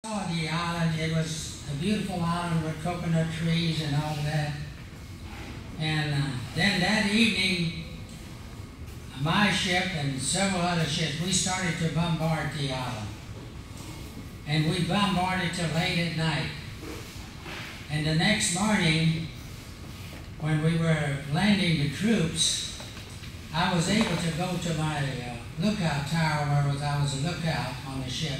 Saw the island. It was a beautiful island with coconut trees and all that. And then that evening, my ship and several other ships, we started to bombard the island. And we bombarded till late at night. And the next morning, when we were landing the troops, I was able to go to my lookout tower where I was a lookout on the ship.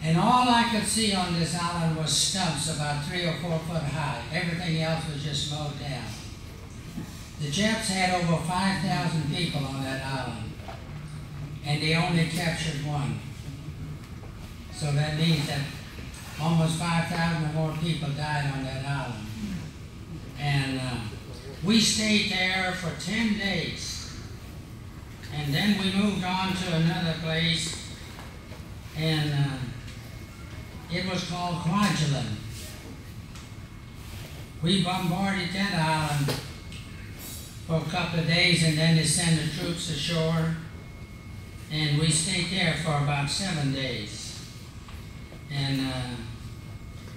And all I could see on this island was stumps about 3 or 4 foot high. Everything else was just mowed down. The Japs had over 5,000 people on that island, and they only captured one. So that means that almost 5,000 or more people died on that island. And we stayed there for 10 days. And then we moved on to another place, and it was called Kwajalein. We bombarded that island for a couple of days, and then they sent the troops ashore, and we stayed there for about 7 days. And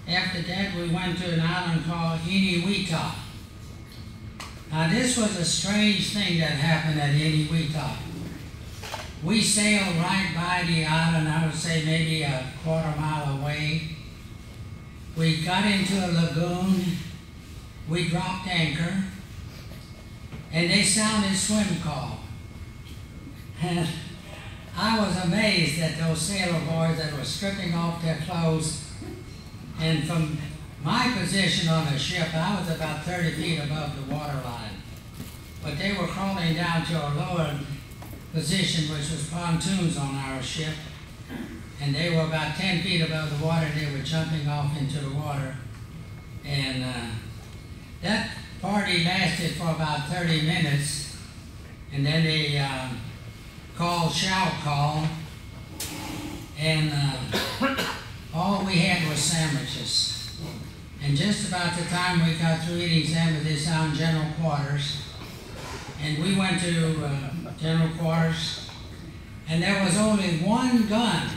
after that, we went to an island called Eniwetok. Now, this was a strange thing that happened at Eniwetok. We sailed right by the island, I would say maybe a quarter-mile away. We got into a lagoon, we dropped anchor, and they sounded swim call. And I was amazed at those sailor boys that were stripping off their clothes. And from my position on the ship, I was about 30 feet above the waterline. But they were crawling down to a lower position, which was pontoons on our ship. And they were about 10 feet above the water. They were jumping off into the water. And that party lasted for about 30 minutes. And then they called shout call. And all we had was sandwiches. And just about the time we got through eating sandwiches down general quarters, and we went to general quarters, and there was only one gun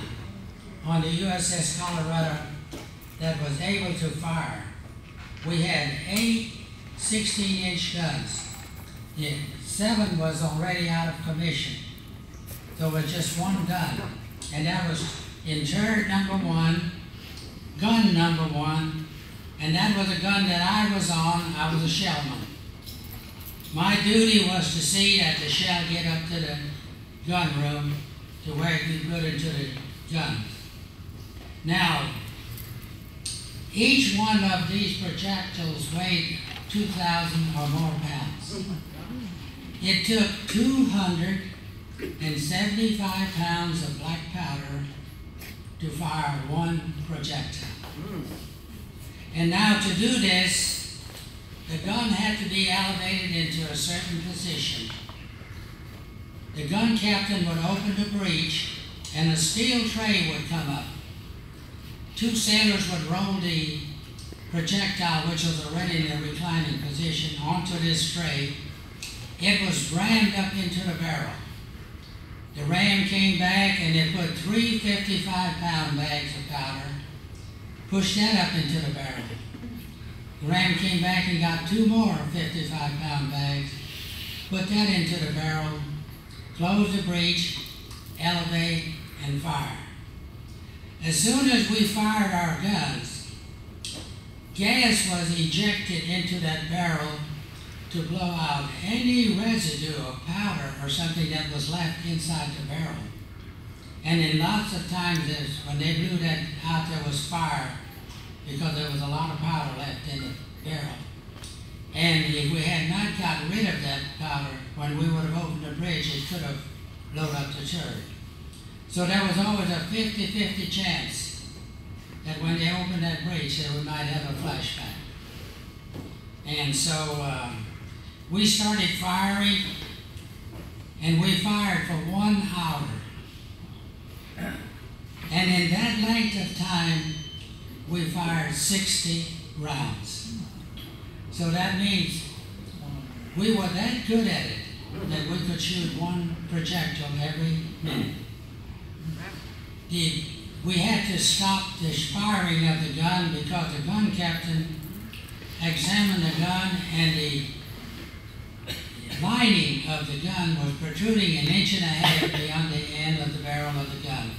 on the USS Colorado that was able to fire. We had 8 16-inch guns. 7 was already out of commission. So it was just one gun, and that was in turret number 1, gun number 1, and that was a gun that I was on. I was a shellman. My duty was to see that the shell get up to the gun room to where it could put into the guns. Now, each one of these projectiles weighed 2,000 or more pounds. It took 275 pounds of black powder to fire one projectile. And now to do this, the gun had to be elevated into a certain position. The gun captain would open the breech, and a steel tray would come up. 2 sailors would roll the projectile, which was already in a reclining position, onto this tray. It was rammed up into the barrel. The ram came back, and they put 3 55-pound bags of powder, pushed that up into the barrel. The ram came back and got 2 more 55-pound bags, put that into the barrel, closed the breech, elevate, and fire. As soon as we fired our guns, gas was ejected into that barrel to blow out any residue of powder or something that was left inside the barrel. And in lots of times, when they blew that out, there was fire because there was a lot of powder left in the barrel. And if we had not gotten rid of that powder, when we would have opened the bridge, it could have blown up the turret. So there was always a 50-50 chance that when they opened that bridge, that we might have a flashback. And so we started firing, and we fired for 1 hour. And in that length of time, we fired 60 rounds. So that means we were that good at it that we could shoot 1 projectile every minute. The we had to stop the firing of the gun because the gun captain examined the gun and the lining of the gun was protruding 1.5 inches beyond the end of the barrel of the gun.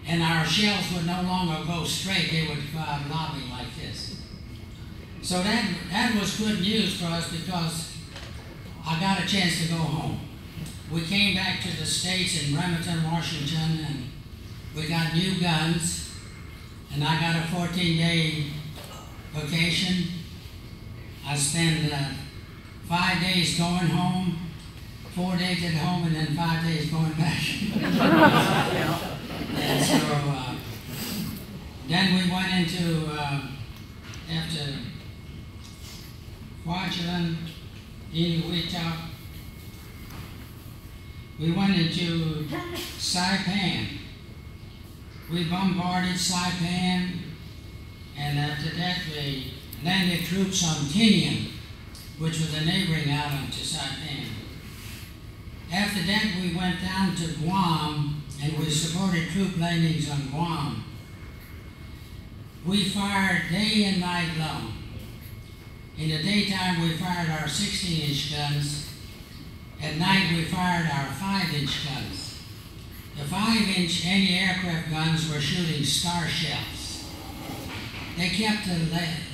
And our shells would no longer go straight, they would go out lobbing like this. So that was good news for us because I got a chance to go home. We came back to the States in Bremerton, Washington, and we got new guns, and I got a 14-day vacation. I spent 5 days going home, 4 days at home, and then 5 days going back. And so then we went into, after Kwajalein, Inuit, we went into Saipan. We bombarded Saipan, and after that we landed troops on Tinian, which was a neighboring island to Saipan. After that we went down to Guam, and we supported troop landings on Guam. We fired day and night long. In the daytime we fired our 16-inch guns. At night we fired our 5-inch guns. The 5-inch anti-aircraft guns were shooting star shells. They kept the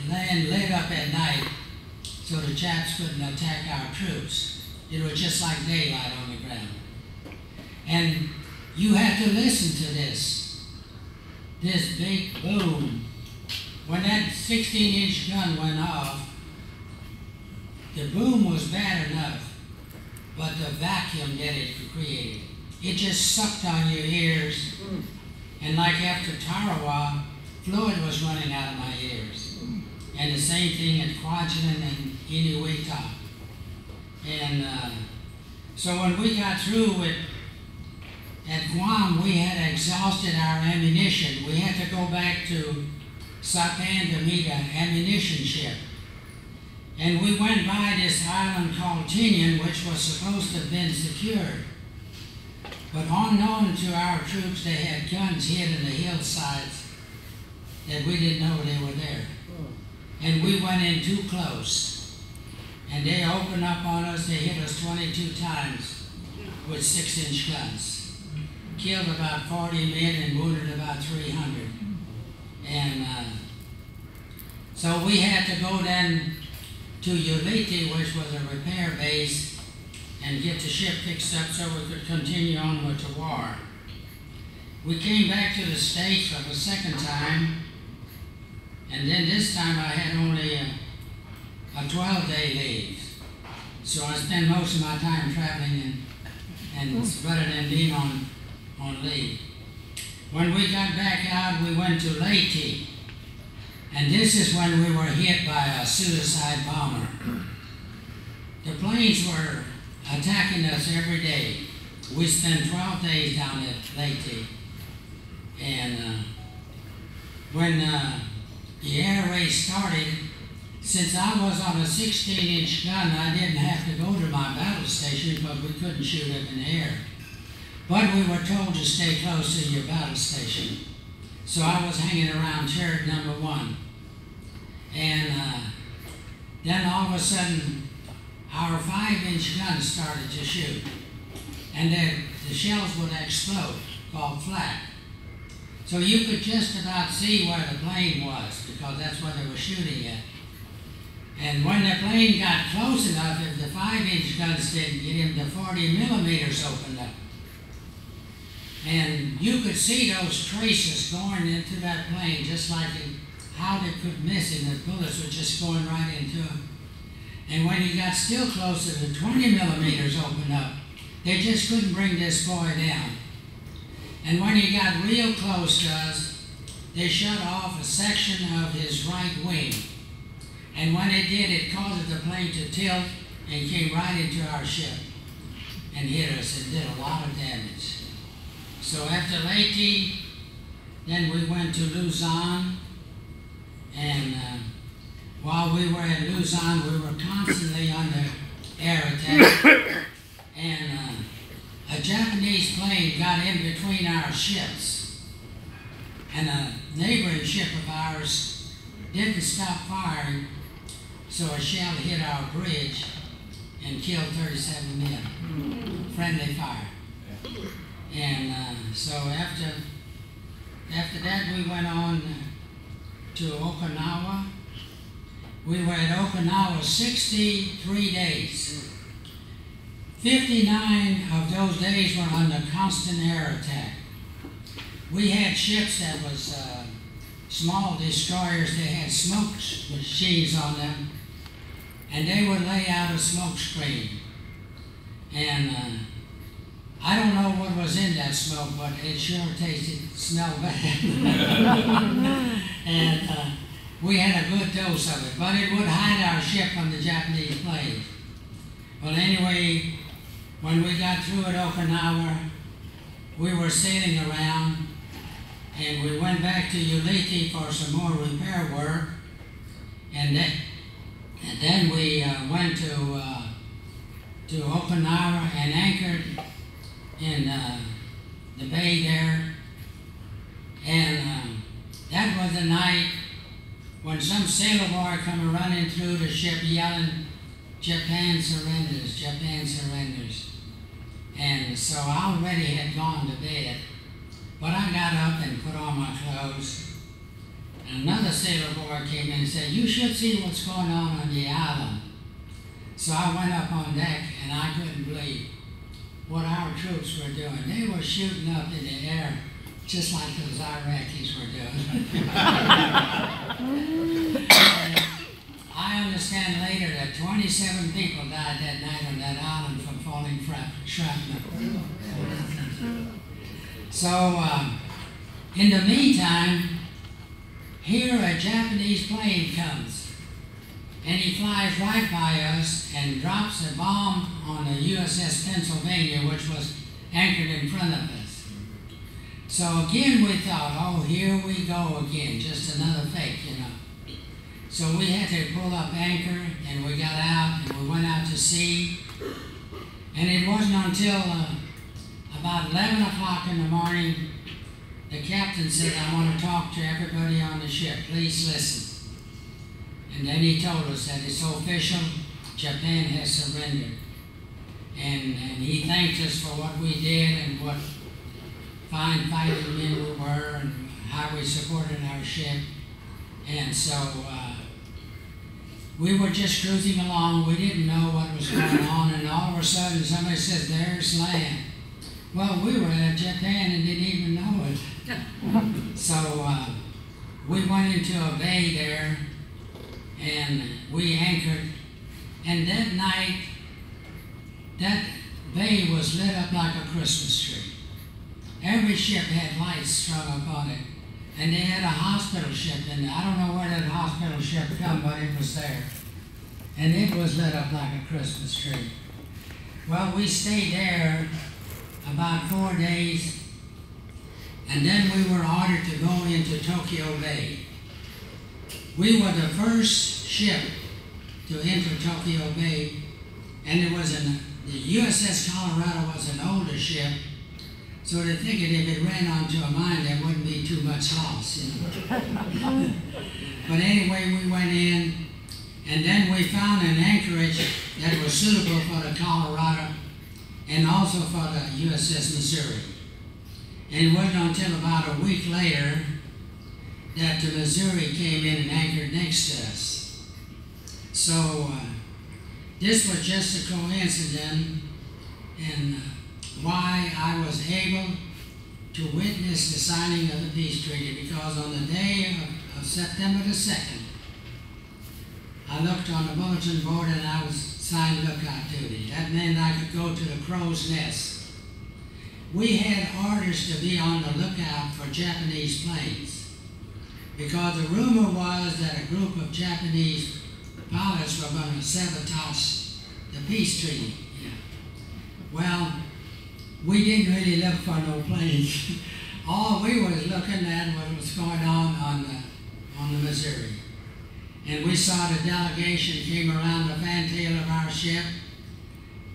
land lit up at night so the chaps couldn't attack our troops. It was just like daylight on the ground. And you had to listen to this big boom. When that 16-inch gun went off, the boom was bad enough, but the vacuum that it created, it just sucked on your ears. And like after Tarawa, fluid was running out of my ears. And the same thing at Kwajalein and Inuit. And so when we got through with, at Guam, we had exhausted our ammunition. We had to go back to Saipan to meet an ammunition ship. And we went by this island called Tinian, which was supposed to have been secured. But unknown to our troops, they had guns hid in the hillsides that we didn't know they were there. And we went in too close. And they opened up on us, they hit us 22 times with 6-inch guns. Killed about 40 men and wounded about 300. And so we had to go then to Ulithi, which was a repair base, and get the ship fixed up so we could continue on with the war. We came back to the States for the second time, and then this time I had only a 12-day leave. So I spent most of my time traveling and rather than being on leave. When we got back out, we went to Leyte. And this is when we were hit by a suicide bomber. The planes were attacking us every day. We spent 12 days down at Leyte. And when the air raid started, since I was on a 16-inch gun, I didn't have to go to my battle station because we couldn't shoot up in the air. But we were told to stay close to your battle station. So I was hanging around turret number 1. And then all of a sudden, our 5-inch guns started to shoot. And the shells would explode, called flak. So you could just about see where the plane was, because that's where they were shooting at. And when the plane got close enough, if the 5-inch guns didn't get him, the 40 millimeters opened up. And you could see those traces going into that plane, just like how they could miss him. The bullets were just going right into him. And when he got still closer, the 20 millimeters opened up. They just couldn't bring this boy down. And when he got real close to us, they shut off a section of his right wing. And when it did, it caused the plane to tilt and came right into our ship and hit us and did a lot of damage. So after Leyte, then we went to Luzon, and while we were at Luzon, we were constantly under air attack, and a Japanese plane got in between our ships, and a neighboring ship of ours didn't stop firing, so a shell hit our bridge and killed 37 men. Friendly fire. And so after that, we went on to Okinawa. We were at Okinawa 63 days. 59 of those days were under constant air attack. We had ships that was small destroyers. They had smoke machines on them, and they would lay out a smoke screen. And I don't know what was in that smoke, but it sure smelled bad. And we had a good dose of it, but it would hide our ship from the Japanese planes. Well, anyway, when we got through at Okinawa, we were sailing around, and we went back to Ulithi for some more repair work, and then we went to Okinawa and anchored in the bay there. And that was the night when some sailor boy come running through the ship yelling, "Japan surrenders, Japan surrenders." And so I already had gone to bed, but I got up and put on my clothes. And another sailor boy came in and said, "You should see what's going on the island." So I went up on deck, and I couldn't believe what our troops were doing. They were shooting up in the air just like those Iraqis were doing. I understand later that 27 people died that night on that island from falling shrapnel. So, in the meantime, here a Japanese plane comes, and he flies right by us and drops a bomb on the USS Pennsylvania, which was anchored in front of us. So again we thought, oh, here we go again, just another fake, you know. So we had to pull up anchor, and we got out, and we went out to sea. And it wasn't until about 11 o'clock in the morning, the captain said, "I want to talk to everybody on the ship. Please listen." And then he told us that it's official, Japan has surrendered. And he thanked us for what we did and what fine fighting men we were and how we supported our ship. And so we were just cruising along. We didn't know what was going on, and all of a sudden somebody said, "There's land." Well, we were at Japan and didn't even know it. So we went into a bay there, and we anchored. And that night, that bay was lit up like a Christmas tree. Every ship had lights strung up on it. And they had a hospital ship in there. I don't know where that hospital ship come, but it was there. And it was lit up like a Christmas tree. Well, we stayed there about 4 days, and then we were ordered to go into Tokyo Bay. We were the first ship to enter Tokyo Bay, and it was the USS Colorado was an older ship, so they figured if it ran onto a mine, there wouldn't be too much loss, you know. But anyway, we went in, and then we found an anchorage that was suitable for the Colorado and also for the USS Missouri. And it wasn't until about a week later that the Missouri came in and anchored next to us. So this was just a coincidence in why I was able to witness the signing of the peace treaty, because on the day of September the 2nd, I looked on the bulletin board and I was assigned lookout duty. That meant I could go to the crow's nest. We had orders to be on the lookout for Japanese planes, because the rumor was that a group of Japanese pilots were going to sabotage the peace treaty. Yeah. Well, we didn't really look for no planes. All we was looking at was what's going on the Missouri. And we saw the delegation came around the fantail of our ship,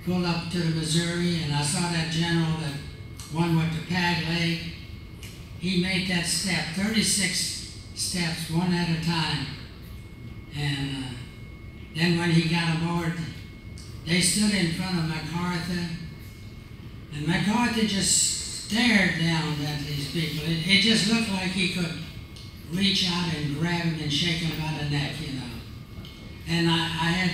pulled up to the Missouri, and I saw that general, that one with the peg leg. he made that step, 36 steps, one at a time. And then when he got aboard, they stood in front of MacArthur, and MacArthur just stared down at these people. It just looked like he could reach out and grab him and shake him by the neck, you know. And I had,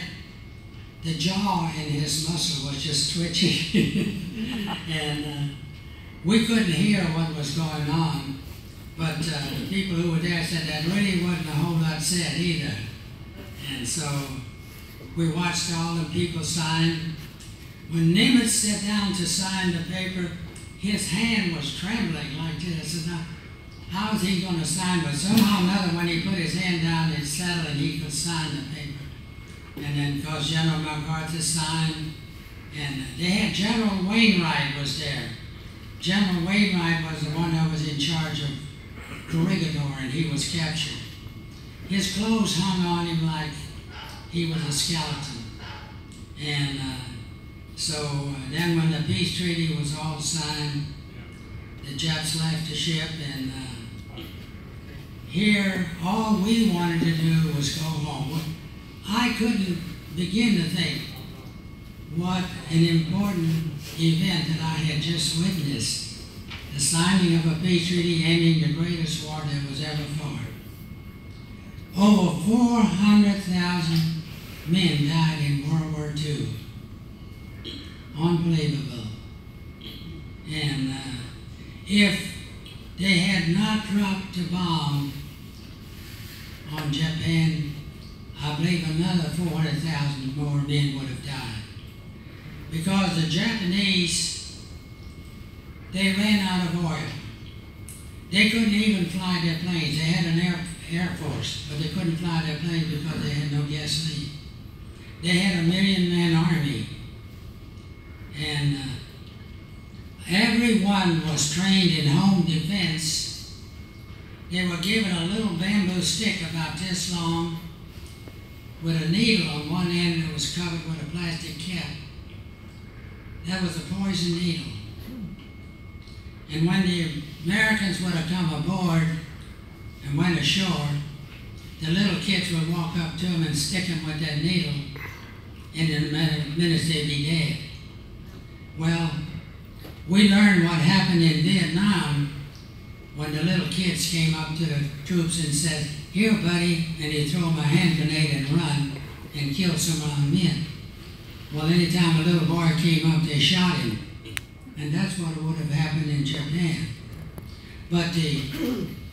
the jaw in his muscle was just twitching. And we couldn't hear what was going on, but the people who were there said that really wasn't a whole lot said either. And so we watched all the people sign. When Nimitz sat down to sign the paper, his hand was trembling like this. And how was he going to sign? But somehow or another, when he put his hand down, it settled and he could sign the paper. And then, of course, General MacArthur signed, and they had General Wainwright was there. General Wainwright was the one that was in charge of Corregidor, and he was captured. His clothes hung on him like he was a skeleton. And so then when the peace treaty was all signed, the Japs left the ship, and here all we wanted to do was go home. I couldn't begin to think what an important event that I had just witnessed, the signing of a peace treaty ending the greatest war that was ever fought. Over 400,000 men died in World War II. Unbelievable. And if they had not dropped a bomb on Japan, I believe another 400,000 more men would have died. Because the Japanese, they ran out of oil. They couldn't even fly their planes. They had an air force, but they couldn't fly their planes because they had no gasoline. They had a 1 million-man army. And everyone was trained in home defense. They were given a little bamboo stick about this long with a needle on one end that was covered with a plastic cap. That was a poison needle. And when the Americans would have come aboard and went ashore, the little kids would walk up to them and stick them with that needle, and in minutes they'd be dead. Well, we learned what happened in Vietnam when the little kids came up to the troops and said, "Here, buddy," and they throw them a hand grenade and run and kill some of our men. Well, anytime a little boy came up, they shot him. And that's what would have happened in Japan. But the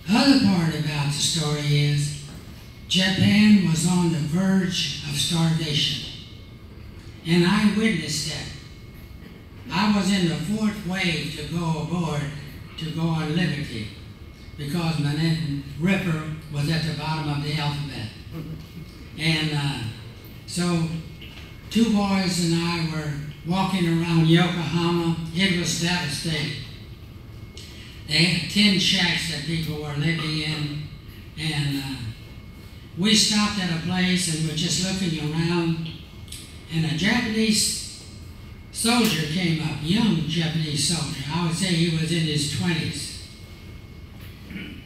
other part about the story is Japan was on the verge of starvation. And I witnessed that. I was in the 4th wave to go aboard to go on Liberty because Manhattan River was at the bottom of the alphabet. And so 2 boys and I were walking around Yokohama. It was devastating. They had tin shacks that people were living in, and we stopped at a place and were just looking around, and a Japanese soldier came up, young Japanese soldier. I would say he was in his 20s,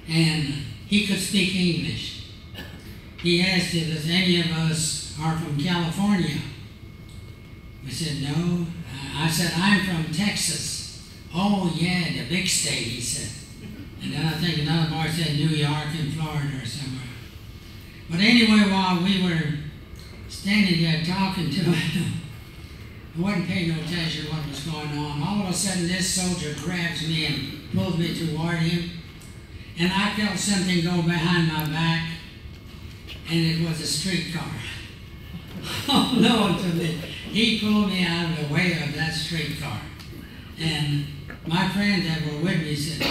and he could speak English. He asked if any of us are from California. We said, "No." I said, "I'm from Texas." "Oh, yeah, the big state," he said. And then I think another boy said New York and Florida or somewhere. But anyway, while we were standing there talking to him, I wasn't paying no attention to what was going on. All of a sudden, this soldier grabs me and pulls me toward him. And I felt something go behind my back, and it was a streetcar. Oh, no, to me. He pulled me out of the way of that streetcar. And my friends that were with me said,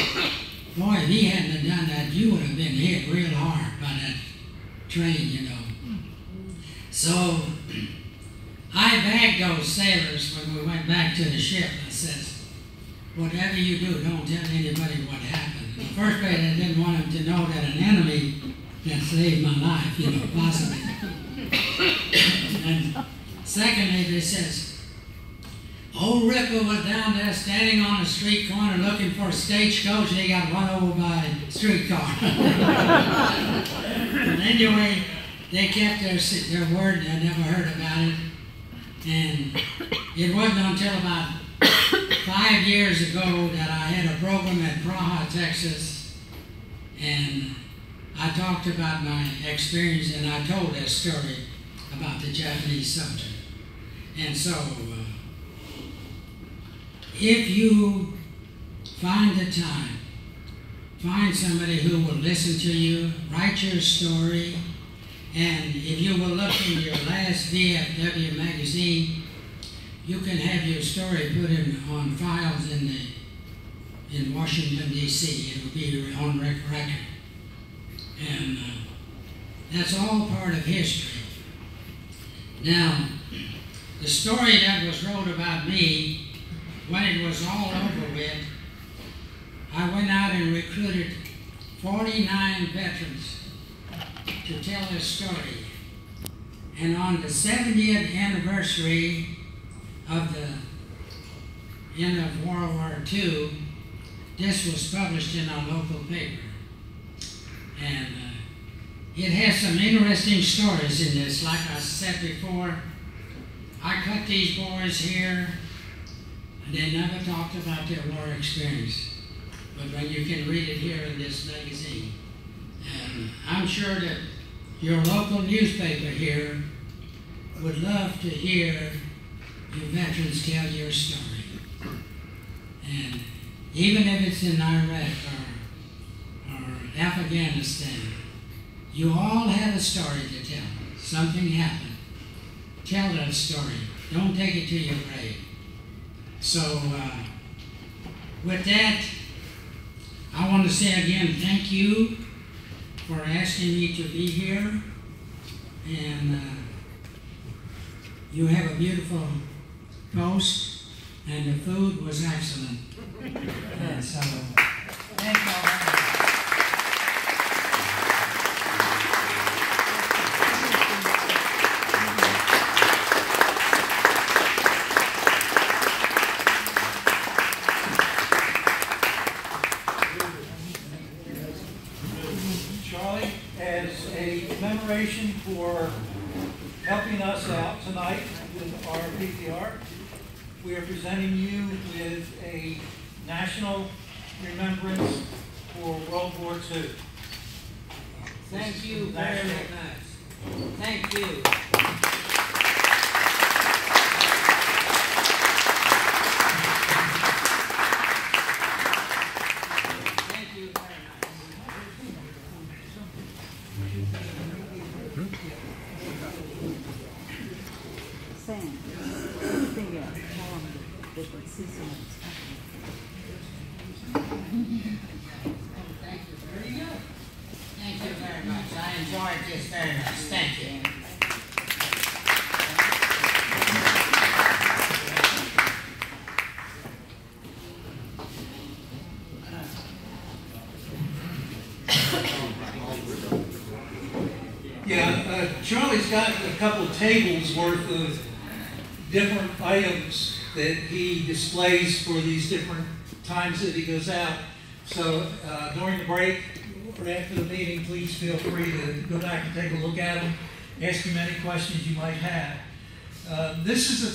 "Boy, if he hadn't have done that, you would have been hit real hard by that train, you know." So I begged those sailors when we went back to the ship. I says, "Whatever you do, don't tell anybody what happened." In the first place, I didn't want them to know that an enemy had saved my life, you know, possibly. And secondly, they says, Old Ripper was down there standing on a street corner looking for a stagecoach, and he got run over by a streetcar. But anyway, they kept their word. I never heard about it. And it wasn't until about 5 years ago that I had a program at Praha, Texas, and I talked about my experience, and I told that story about the Japanese subject. And so, if you find the time, find somebody who will listen to you, write your story, and if you will look in your last VFW magazine, you can have your story put on files in Washington, D.C. It will be on record. And that's all part of history. Now, the story that was wrote about me, when it was all over with, I went out and recruited 49 veterans to tell their story. And on the 70th anniversary of the end of World War II, this was published in our local paper. And it has some interesting stories in this. Like I said before, I cut these boys here, and they never talked about their war experience. But when you can read it here in this magazine. And I'm sure that your local newspaper here would love to hear you veterans tell your story. And even if it's in Iraq or Afghanistan, you all have a story to tell. Something happened. Tell that story. Don't take it to your grave. So with that, I want to say again, thank you for asking me to be here. And you have a beautiful post, and the food was excellent. And so, thank you all very much. For helping us out tonight with our PTR. We are presenting you with a national remembrance for World War II. Thank you very much. Thank you. Thank you very much. I enjoyed this very much. Thank you. Yeah, Charlie's got a couple of tables worth of different items that he displays for these different times that he goes out. So during the break or after the meeting, please feel free to go back and take a look at them, ask him any questions you might have. This is a